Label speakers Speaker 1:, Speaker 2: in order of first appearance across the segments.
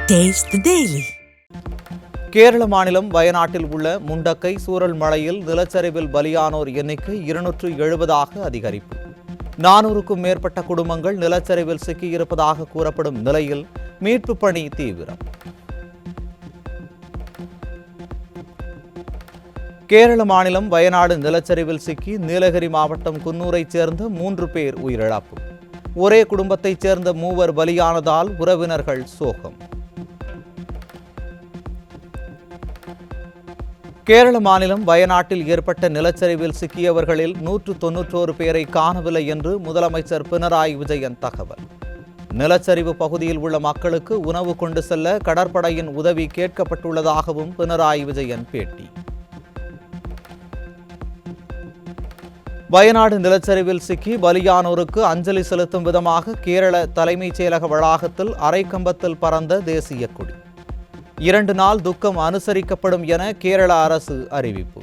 Speaker 1: Taste the Daily.
Speaker 2: Kerala மாநிலம் வயநாட்டில் உள்ள முண்டக்கை சூரல் மழையில் நிலச்சரிவில் பலியானோர் எண்ணிக்கை 270 அதிகரிப்பு. 400க்கும் மேற்பட்ட குடும்பங்கள் நிலச்சரிவில் சிக்கியிருப்பதாக கூறப்படும் நிலையில் மீட்பு பணி தீவிரம். கேரள மாநிலம் வயநாடு நிலச்சரிவில் சிக்கி நீலகிரி மாவட்டம் குன்னூரைச் சேர்ந்த 3 பேர் உயிரிழப்பு. ஒரே குடும்பத்தைச் சேர்ந்த 3 பலியானதால் உறவினர்கள் சோகம். கேரள மாநிலம் வயநாட்டில் ஏற்பட்ட நிலச்சரிவில் சிக்கியவர்களில் 191 பேரை காணவில்லை என்று முதலமைச்சர் பினராயி விஜயன் தகவல். நிலச்சரிவு பகுதியில் உள்ள மக்களுக்கு உணவு கொண்டு செல்ல கடற்படையின் உதவி கேட்கப்பட்டுள்ளதாகவும் பினராயி விஜயன் பேட்டி. வயநாடு நிலச்சரிவில் சிக்கி பலியானோருக்கு அஞ்சலி செலுத்தும் விதமாக கேரள தலைமைச் செயலக வளாகத்தில் அரைக்கம்பத்தில் பறந்த தேசிய கொடி. 2 நாள் துக்கம் அனுசரிக்கப்படும் என கேரள அரசு அறிவிப்பு.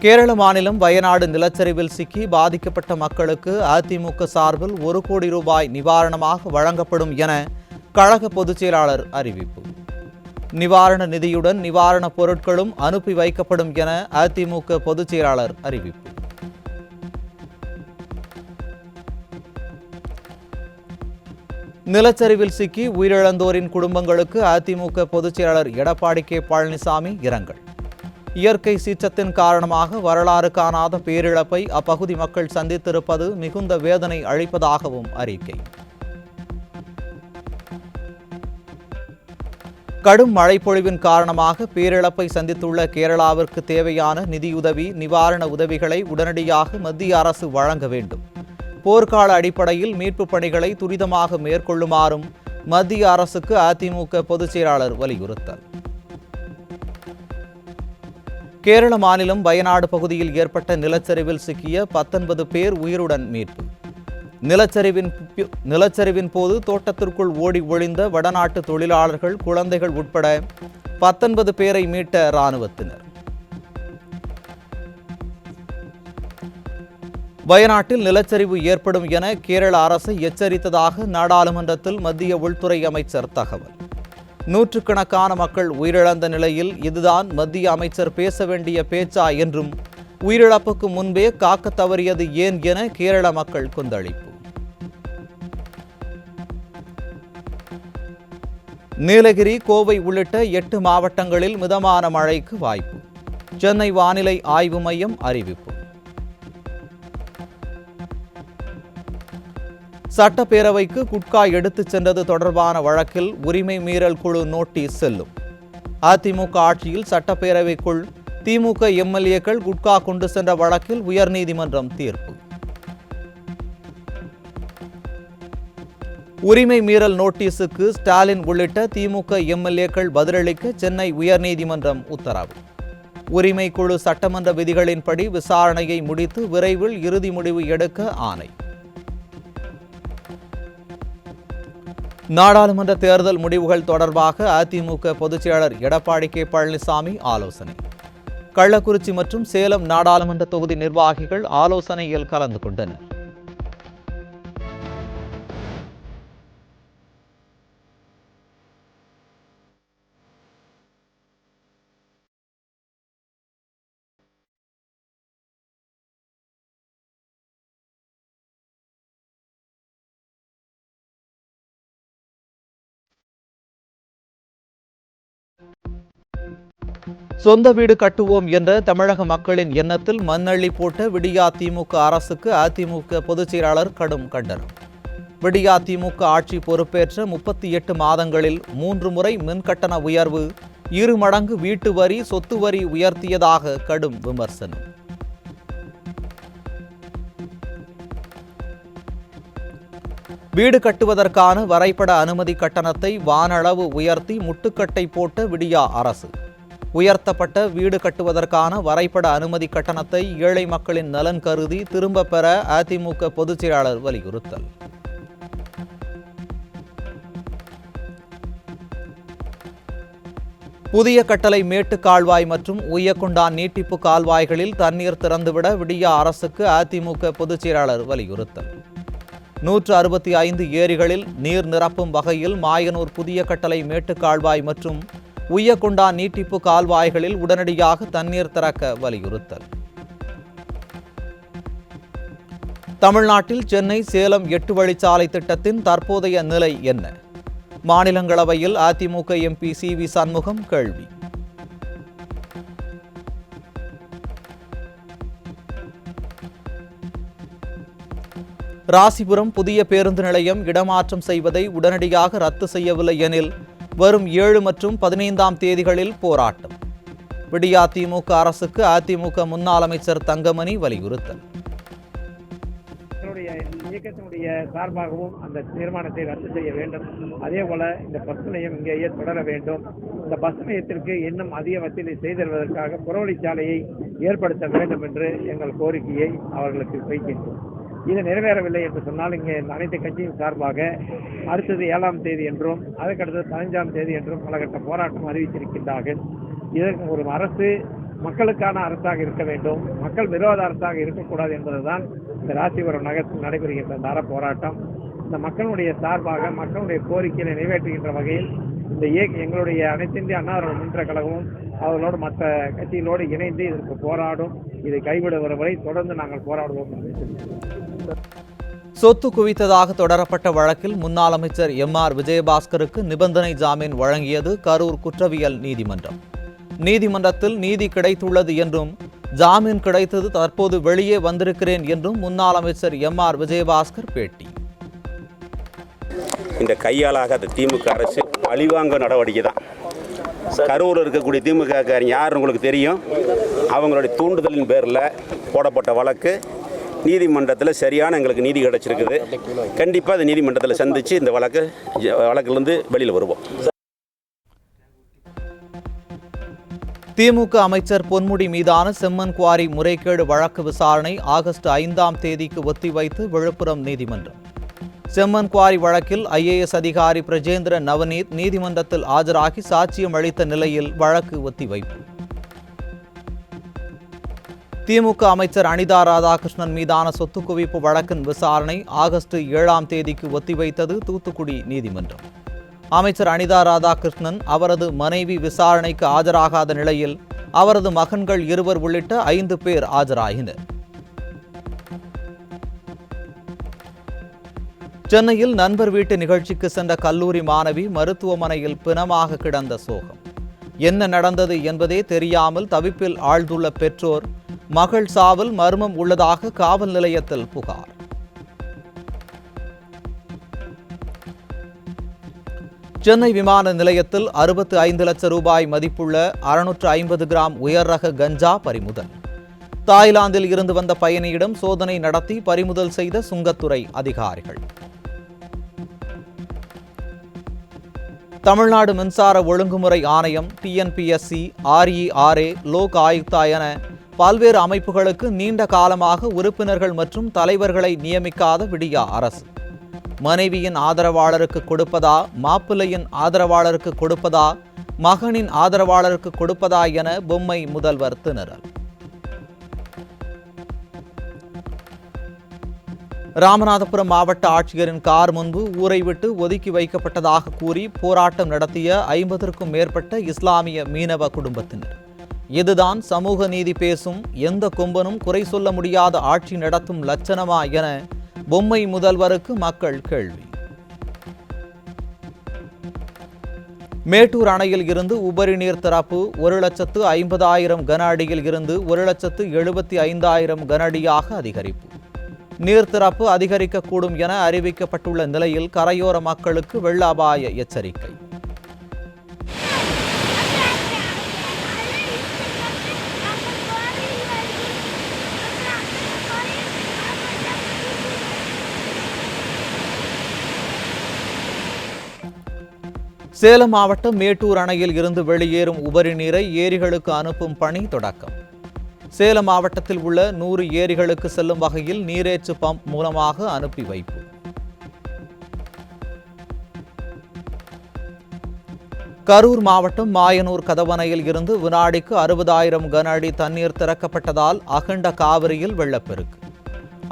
Speaker 2: கேரள மாநிலம் வயநாடு நிலச்சரிவில் சிக்கி பாதிக்கப்பட்ட மக்களுக்கு அதிமுக சார்பில் 1 கோடி ரூபாய் நிவாரணமாக வழங்கப்படும் என கழக பொதுச் செயலாளர் அறிவிப்பு. நிவாரண நிதியுடன் நிவாரணப் பொருட்களும் அனுப்பி வைக்கப்படும் என அதிமுக பொதுச் செயலாளர் அறிவிப்பு. நிலச்சரிவில் சிக்கி உயிரிழந்தோரின் குடும்பங்களுக்கு அதிமுக பொதுச் செயலாளர் எடப்பாடி கே பழனிசாமி இரங்கல். இயற்கை சீற்றத்தின் காரணமாக வரலாறு காணாத பேரிழப்பை அப்பகுதி மக்கள் சந்தித்திருப்பது மிகுந்த வேதனை அளிப்பதாகவும் அறிக்கை. கடும் மழைப்பொழிவின் காரணமாக பேரிழப்பை சந்தித்துள்ள கேரளாவிற்கு தேவையான நிதியுதவி நிவாரண உதவிகளை உடனடியாக மத்திய அரசு வழங்க வேண்டும். போர்க்கால அடிப்படையில் மீட்பு பணிகளை துரிதமாக மேற்கொள்ளுமாறும் மத்திய அரசுக்கு அதிமுக பொதுச் செயலாளர் வலியுறுத்தல். கேரள மாநிலம் வயநாடு பகுதியில் ஏற்பட்ட நிலச்சரிவில் சிக்கிய 19 பேர் உயிருடன் மீட்பு. நிலச்சரிவின் போது தோட்டத்திற்குள் ஓடி ஒளிந்த வடநாட்டு தொழிலாளர்கள் குழந்தைகள் உட்பட 19 பேரை மீட்ட இராணுவத்தினர். வயநாட்டில் நிலச்சரிவு ஏற்படும் என கேரள அரசு எச்சரித்ததாக நாடாளுமன்றத்தில் மத்திய உள்துறை அமைச்சர் தகவல். 100கணக்கான மக்கள் உயிரிழந்த நிலையில் இதுதான் மத்திய அமைச்சர் பேச வேண்டிய பேச்சா என்றும் உயிரிழப்புக்கு முன்பே காக்க தவறியது ஏன் என கேரள மக்கள் கொந்தளிப்பு. நீலகிரி கோவை உள்ளிட்ட 8 மாவட்டங்களில் மிதமான மழைக்கு வாய்ப்பு. சென்னை வானிலை ஆய்வு மையம் அறிவிப்பு. சட்டப்பேரவைக்கு குட்கா எடுத்துச் சென்றது தொடர்பான வழக்கில் உரிமை மீறல் குழு நோட்டீஸ் செல்லும். அதிமுக ஆட்சியில் சட்டப்பேரவைக்குள் திமுக எம்எல்ஏக்கள் குட்கா கொண்டு சென்ற வழக்கில் உயர்நீதிமன்றம் தீர்ப்பு. உரிமை மீறல் நோட்டீஸுக்கு ஸ்டாலின் உள்ளிட்ட திமுக எம்எல்ஏக்கள் பதிலளிக்க சென்னை உயர்நீதிமன்றம் உத்தரவு. உரிமை குழு சட்டமன்ற விதிகளின்படி விசாரணையை முடித்து விரைவில் இறுதி முடிவு எடுக்க ஆணை. நாடாளுமன்ற தேர்தல் முடிவுகள் தொடர்பாக அதிமுக பொதுச் செயலாளர் எடப்பாடி கே பழனிசாமி ஆலோசனை. கள்ளக்குறிச்சி மற்றும் சேலம் நாடாளுமன்ற தொகுதி நிர்வாகிகள் ஆலோசனையில் கலந்து கொண்டனர். சொந்த வீடு கட்டுவோம் என்ற தமிழக மக்களின் எண்ணத்தில் மண்ணள்ளி போட்ட விடியா திமுக அரசுக்கு அதிமுக பொதுச் செயலாளர் கடும் கண்டனம். விடியா திமுக ஆட்சி பொறுப்பேற்ற 38 மாதங்களில் 3 முறை மின்கட்டண உயர்வு, 2 மடங்கு வீட்டு வரி சொத்து வரி உயர்த்தியதாக கடும் விமர்சனம். வீடு கட்டுவதற்கான வரைபட அனுமதி கட்டணத்தை வானளவு உயர்த்தி முட்டுக்கட்டை போட்ட விடியா அரசு. உயர்த்தப்பட்ட வீடு கட்டுவதற்கான வரைபட அனுமதி கட்டணத்தை ஏழை மக்களின் நலன் கருதி திரும்ப பெற அதிமுக பொதுச் செயலாளர் வலியுறுத்தல். புதிய கட்டளை மேட்டு கால்வாய் மற்றும் உய்யக்கொண்டான் நீட்டிப்பு கால்வாய்களில் தண்ணீர் திறந்துவிட விடியா அரசுக்கு அதிமுக பொதுச் செயலாளர் வலியுறுத்தல். 165 ஏரிகளில் நீர் நிரப்பும் வகையில் மாயனூர் புதிய கட்டளை மேட்டுக்கால்வாய் மற்றும் உய்யக்கொண்டா நீட்டிப்பு கால்வாய்களில் உடனடியாக தண்ணீர் திறக்க வலியுறுத்தல். தமிழ்நாட்டில் சென்னை சேலம் 8 வழிச்சாலை திட்டத்தின் தற்போதைய நிலை என்ன? மாநிலங்களவையில் அதிமுக எம்பி CV சண்முகம் கேள்வி. ராசிபுரம் புதிய பேருந்து நிலையம் இடமாற்றம் செய்வதை உடனடியாக ரத்து செய்யவில்லை எனில் வரும் 7 மற்றும் 15ஆம் தேதிகளில் போராட்டம். விடியா திமுக அரசுக்கு அதிமுக முன்னாள் அமைச்சர் தங்கமணி வலியுறுத்தல்.
Speaker 1: இயக்கத்தினுடைய சார்பாகவும் அந்த தீர்மானத்தை ரத்து செய்ய வேண்டும். அதே போல இந்த பஸ் நிலையம் இங்கேயே தொடர வேண்டும். இந்த பஸ் நிலையத்திற்கு இன்னும் அதிக வசதி செய்திருவதற்காக புறவழிச்சாலையை ஏற்படுத்த வேண்டும் என்று எங்கள் கோரிக்கையை அவர்களுக்கு வைக்கின்றோம். இது நிறைவேறவில்லை என்று சொன்னால் இங்கே அனைத்து கட்சியின் சார்பாக அடுத்தது 7ஆம் தேதி என்றும் அதுக்கடுத்தது 15ஆம் தேதி என்றும் பலகட்ட போராட்டம் அறிவித்திருக்கின்றார்கள். இதற்கு ஒரு அரசு மக்களுக்கான அரசாக இருக்க வேண்டும், மக்கள் விரோத அரசாக இருக்கக்கூடாது என்பதுதான் இந்த ராசிபுரம் நகரத்தில் நடைபெறுகின்ற இந்த அற போராட்டம். இந்த மக்களுடைய சார்பாக மக்களுடைய கோரிக்கையை நிறைவேற்றுகின்ற வகையில் இந்த எங்களுடைய அனைத்து இந்திய அண்ணா திராவிட முன்னேற்ற கழகமும் அவர்களோடு மற்ற கட்சிகளோடு இணைந்து இதற்கு போராடும். இதை கைவிடுகிற வரை தொடர்ந்து நாங்கள் போராடுவோம்.
Speaker 2: சொத்து குவித்ததாக தொடரப்பட்ட வழக்கில் முன்னாள் அமைச்சர் MR விஜயபாஸ்கருக்கு நிபந்தனை ஜாமீன் வழங்கியது கரூர் குற்றவியல் நீதிமன்றம். நீதிமன்றத்தில் நீதி கிடைத்துள்ளது என்றும் ஜாமீன் கிடைத்தது தற்போது வெளியே வந்திருக்கிறேன் என்றும் முன்னாள் அமைச்சர் MR விஜயபாஸ்கர் பேட்டி.
Speaker 3: இந்த கையாளாக அந்த திமுக அரசு பழிவாங்க நடவடிக்கை தான். கரூரில் இருக்கக்கூடிய திமுக யார் உங்களுக்கு தெரியும். அவங்களுடைய தூண்டுதலின் பேரில் போடப்பட்ட வழக்கு நீதிமன்றத்தில் சரியான எங்களுக்கு நீதி கிடைச்சிருக்குது. கண்டிப்பாக அது நீதிமன்றத்தில் சந்தித்து இந்த வழக்கிலிருந்து வெளியில் வருவோம்.
Speaker 2: திமுக அமைச்சர் பொன்முடி மீதான செம்மன் குவாரி முறைகேடு வழக்கு விசாரணை ஆகஸ்ட் 5ஆம் தேதிக்கு ஒத்திவைத்து விழுப்புரம் நீதிமன்றம். செம்மன் குவாரி வழக்கில் IAS அதிகாரி பிரஜேந்திர நவநீத் நீதிமன்றத்தில் ஆஜராகி சாட்சியம் அளித்த நிலையில் வழக்கு ஒத்திவைப்பு. திமுக அமைச்சர் அனிதா ராதாகிருஷ்ணன் மீதான சொத்து குவிப்பு வழக்கின் விசாரணை ஆகஸ்ட் 7ஆம் தேதிக்கு ஒத்திவைத்தது தூத்துக்குடி நீதிமன்றம். அமைச்சர் அனிதா ராதாகிருஷ்ணன் அவரது மனைவி விசாரணைக்கு ஆஜராகாத நிலையில் அவரது மகன்கள் 2 உள்ளிட்ட 5 பேர் ஆஜராகினர். சென்னையில் நண்பர் வீட்டு நிகழ்ச்சிக்கு சென்ற கல்லூரி மாணவி மருத்துவமனையில் பிணமாக கிடந்த சோகம். என்ன நடந்தது என்பதே தெரியாமல் தவிப்பில் ஆழ்ந்துள்ள பெற்றோர் மகள் சாவில் மர்மம் உள்ளதாக காவல் நிலையத்தில் புகார். சென்னை விமான நிலையத்தில் 65 லட்சம் ரூபாய் மதிப்புள்ள 650 கிராம் உயர் ரக கஞ்சா பறிமுதல். தாய்லாந்தில் இருந்து வந்த பயணியிடம் சோதனை நடத்தி பறிமுதல் செய்த சுங்கத்துறை அதிகாரிகள். தமிழ்நாடு மின்சார ஒழுங்குமுறை ஆணையம், TNPSC, RERA, லோக் ஆயுக்தா என பல்வேறு அமைப்புகளுக்கு நீண்ட காலமாக உறுப்பினர்கள் மற்றும் தலைவர்களை நியமிக்காத விடியா அரசு. மனைவியின் ஆதரவாளருக்கு கொடுப்பதா, மாப்பிள்ளையின் ஆதரவாளருக்கு கொடுப்பதா, மகனின் ஆதரவாளருக்கு கொடுப்பதா என பொம்மை முதல்வர் திணறல். ராமநாதபுரம் மாவட்ட ஆட்சியரின் கார் முன்பு ஊரை விட்டு ஒதுக்கி வைக்கப்பட்டதாக கூறி போராட்டம் நடத்திய 50க்கும் மேற்பட்ட இஸ்லாமிய மீனவ குடும்பத்தினர். இதுதான் சமூக நீதி பேசும் எந்த கொம்பனும் குறை சொல்ல முடியாத ஆட்சி நடத்தும் லட்சணமா என பொம்மை முதல்வருக்கு மக்கள் கேள்வி. மேட்டூர் அணையில் இருந்து உபரி நீர் திறப்பு 1,50,000 கன அடியில் இருந்து 1,75,000 கன அடியாக அதிகரிப்பு. நீர் திறப்பு அதிகரிக்கக்கூடும் என அறிவிக்கப்பட்டுள்ள நிலையில் கரையோர மக்களுக்கு வெள்ள அபாய எச்சரிக்கை. சேலம் மாவட்டம் மேட்டூர் அணையில் இருந்து வெளியேறும் உபரி நீரை ஏரிகளுக்கு அனுப்பும் பணி தொடக்கம். சேலம் மாவட்டத்தில் உள்ள 100 ஏரிகளுக்கு செல்லும் வகையில் நீரேற்று பம்ப் மூலமாக அனுப்பி வைப்பு. கரூர் மாவட்டம் மாயனூர் கதவணையில் இருந்து வினாடிக்கு 60,000 கன அடி தண்ணீர் திறக்கப்பட்டதால் அகண்ட காவிரியில் வெள்ளப்பெருக்கு.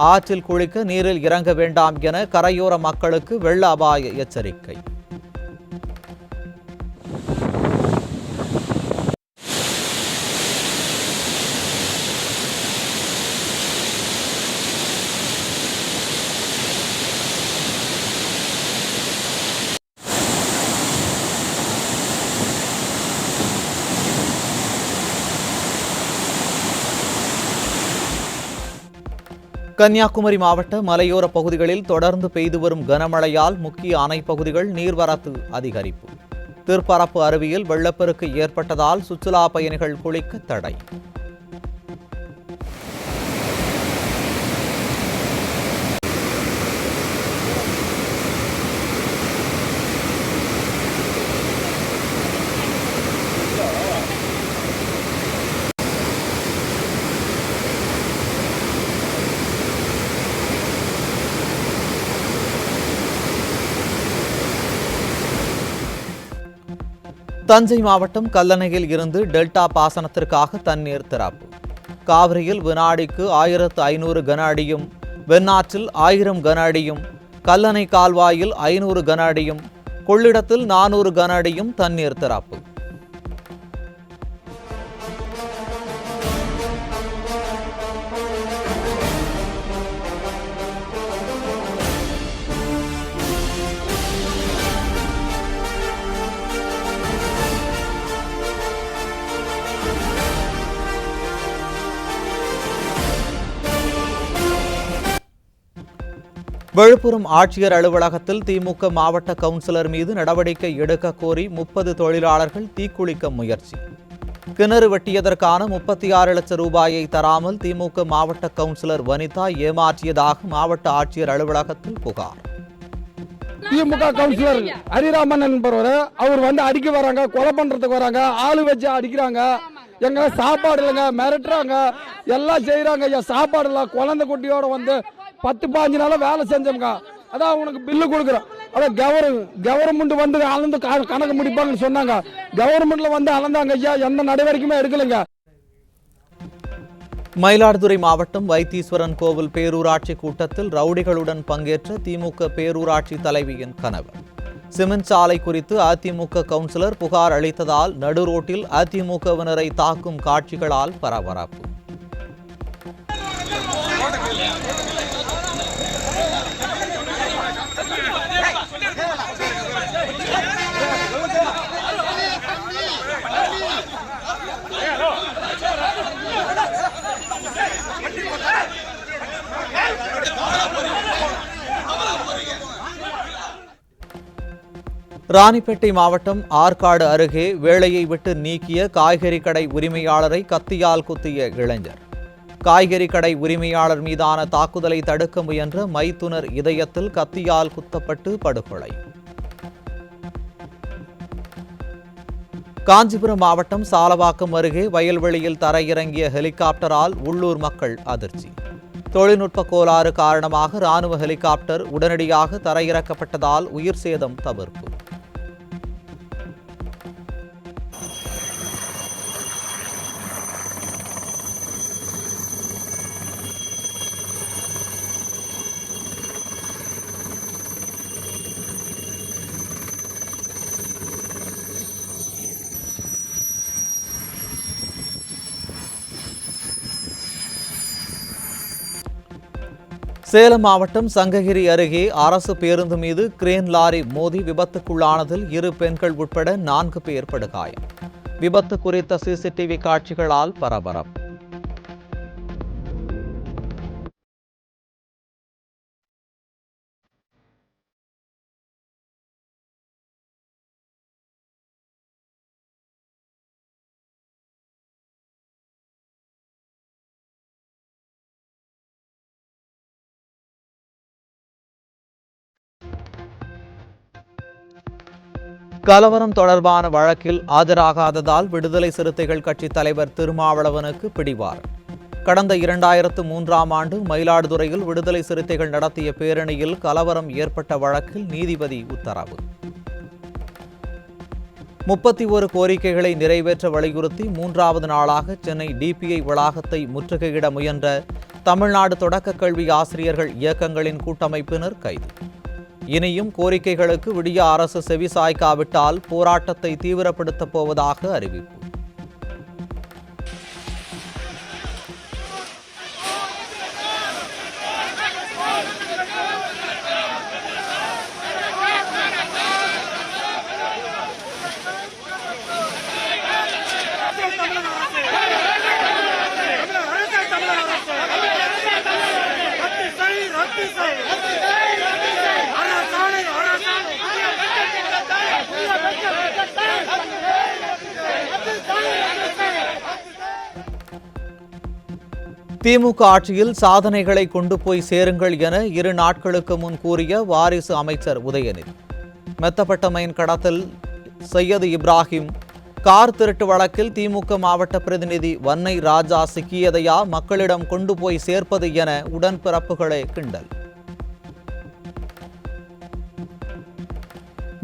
Speaker 2: ஆற்றில் குளிக்க நீரில் இறங்க வேண்டாம் என கரையோர மக்களுக்கு வெள்ள அபாய எச்சரிக்கை. கன்னியாகுமரி மாவட்ட மலையோர பகுதிகளில் தொடர்ந்து பெய்து வரும் கனமழையால் முக்கிய அணை பகுதிகள் நீர்வரத்து அதிகரிப்பு. திருப்பரப்பு அருவியில் வெள்ளப்பெருக்கு ஏற்பட்டதால் சுற்றுலா பயணிகள் குளிக்க தடை. தஞ்சை மாவட்டம் கல்லணையில் இருந்து டெல்டா பாசனத்திற்காக தண்ணீர் திறப்பு. காவிரியில் வினாடிக்கு 1500 கன அடியும், வெண்ணாற்றில் 1000 கன அடியும், கல்லணை கால்வாயில் 500 கன அடியும், கொள்ளிடத்தில் 400 கன அடியும் தண்ணீர் திறப்பு. விழுப்புரம் ஆட்சியர் அலுவலகத்தில் திமுக மாவட்ட கவுன்சிலர் மீது நடவடிக்கை எடுக்க கோரி 30 தொழிலாளர்கள் தீக்குளிக்க முயற்சி. கிணறு வெட்டியதற்கான 36 லட்சம் ரூபாயை தராமல் திமுக மாவட்ட கவுன்சிலர் வனிதா ஏமாற்றியதாக மாவட்ட ஆட்சியர் அலுவலகத்தில் புகார்.
Speaker 4: திமுக கவுன்சிலர் ஹரிராமன் என்பவர் அவர் அடிக்க வராங்க, கொலை பண்றதுக்கு வராங்க, ஆளு வச்சு அடிக்கிறாங்க, எங்களை சாப்பாடு இல்லைங்க, மிரட்டுறாங்க, எல்லாம் செய்யறாங்க. சாப்பாடு இல்லை, குழந்தை குட்டியோட 10-15 நாளா வேலை செஞ்சோம்ங்க. அதான் உனக்கு பில்லு கொடுக்குறோம். அதான் கவர்மெண்ட் அளந்து கணக்கு முடிப்பாங்கன்னு சொன்னாங்க. கவர்மெண்ட்ல அளந்தாங்க ஐயா, எந்த நடவடிக்கையுமே எடுக்கலைங்க.
Speaker 2: மயிலாடுதுறை மாவட்டம் வைத்தீஸ்வரன் கோவில் பேரூராட்சி கூட்டத்தில் ரவுடிகளுடன் பங்கேற்ற திமுக பேரூராட்சி தலைவியின் கணவர். சிமெண்ட் சாலை குறித்து அதிமுக கவுன்சிலர் புகார் அளித்ததால் நடுரோட்டில் அதிமுகவினரை தாக்கும் காட்சிகளால் பரபரப்பு. ராணிப்பேட்டை மாவட்டம் ஆற்காடு அருகே வேலையை விட்டு நீக்கிய காய்கறி கடை உரிமையாளரை கத்தியால் குத்திய இளைஞர். காய்கறி கடை உரிமையாளர் மீதான தாக்குதலை தடுக்க முயன்ற மைத்துனர் இதயத்தில் கத்தியால் குத்தப்பட்டு படுகொலை. காஞ்சிபுரம் மாவட்டம் சாலவாக்கம் அருகே வயல்வெளியில் தரையிறங்கிய ஹெலிகாப்டரால் உள்ளூர் மக்கள் அதிர்ச்சி. தொழில்நுட்ப கோளாறு காரணமாக ராணுவ ஹெலிகாப்டர் உடனடியாக தரையிறக்கப்பட்டதால் உயிர் சேதம் தவிர்ப்பு. சேலம் மாவட்டம் சங்ககிரி அருகே அரசு பேருந்து மீது கிரேன் லாரி மோதி விபத்துக்குள்ளானதில் 2 பெண்கள் உட்பட 4 பேர் படுகாயம். விபத்து குறித்த சிசிடிவி காட்சிகளால் பரபரப்பு. கலவரம் தொடர்பான வழக்கில் ஆஜராகாததால் விடுதலை சிறுத்தைகள் கட்சி தலைவர் திருமாவளவனுக்கு பிடிவாரண்ட். கடந்த 2003ஆம் ஆண்டு மயிலாடுதுறையில் விடுதலை சிறுத்தைகள் நடத்திய பேரணியில் கலவரம் ஏற்பட்ட வழக்கில் நீதிபதி உத்தரவு. 31 கோரிக்கைகளை நிறைவேற்ற வலியுறுத்தி 3வது நாளாக சென்னை டிபிஐ வளாகத்தை முற்றுகையிட முயன்ற தமிழ்நாடு தொடக்க கல்வி ஆசிரியர்கள் இயக்கங்களின் கூட்டமைப்பினர் கைது. இனியும் கோரிக்கைகளுக்கு விடிய அரசு செவிசாய்க்காவிட்டால் போராட்டத்தை தீவிரப்படுத்தப் போவதாக அறிவிப்பு. திமுக ஆட்சியில் சாதனைகளை கொண்டு போய் சேருங்கள் என 2 நாட்களுக்கு முன் கூறிய வாரிசு அமைச்சர் உதயநிதி, மெத்தப்பட்டமையின் கடத்தல் சையது இப்ராஹிம் கார் திருட்டு வழக்கில் திமுக மாவட்ட பிரதிநிதி வன்னை ராஜா சிக்கியதையா மக்களிடம் கொண்டு போய் சேர்ப்பது என உடன்பிறப்புகளே கிண்டல்.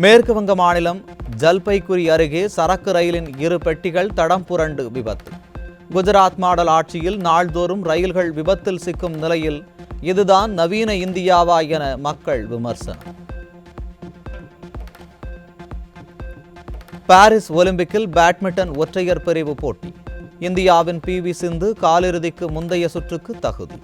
Speaker 2: மேற்கு வங்க மாநிலம் ஜல்பைகுரி அருகே சரக்கு ரயிலின் 2 பெட்டிகள் தடம் புரண்டு விபத்து. குஜராத் மாடல் ஆட்சியில் நாள்தோறும் ரயில்கள் விபத்தில் சிக்கும் நிலையில் இதுதான் நவீன இந்தியாவா என மக்கள் விமர்சனம். பாரிஸ் ஒலிம்பிக்கில் பேட்மிண்டன் ஒற்றையர் பிரிவு போட்டி. இந்தியாவின் PV சிந்து காலிறுதிக்கு முந்தைய சுற்றுக்கு தகுதி.